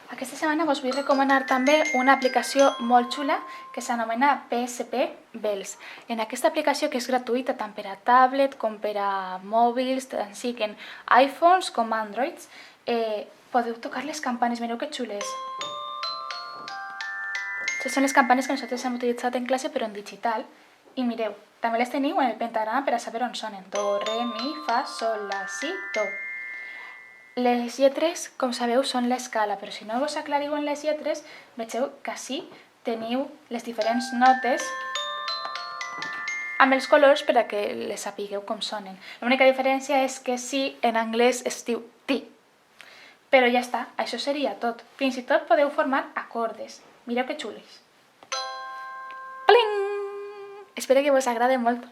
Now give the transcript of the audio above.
Aquesta setmana us vull recomanar també una aplicació molt xula que s'anomena PSP Bells. En aquesta aplicació, que és gratuïta tant per a tablet com per a mòbils, tant siguin iPhones com Androids, podeu tocar les campanes, mireu que xules. Aquestes són les campanes que nosaltres hem utilitzat en classe però en digital. I mireu, també les teniu en el pentagrama per a saber on sonen. Do, re, mi, fa, sol, la, si, do. Les lletres, com sabeu, són l'escala, però si no us aclariu en les lletres, vegeu que ací teniu les diferents notes amb els colors per a que les sapigueu com sonen. L'única diferència és que si en anglès es diu ti. Però ja està, això seria tot. Fins i tot podeu formar acordes. Mireu que xules. Pling! Espero que us agrade molt.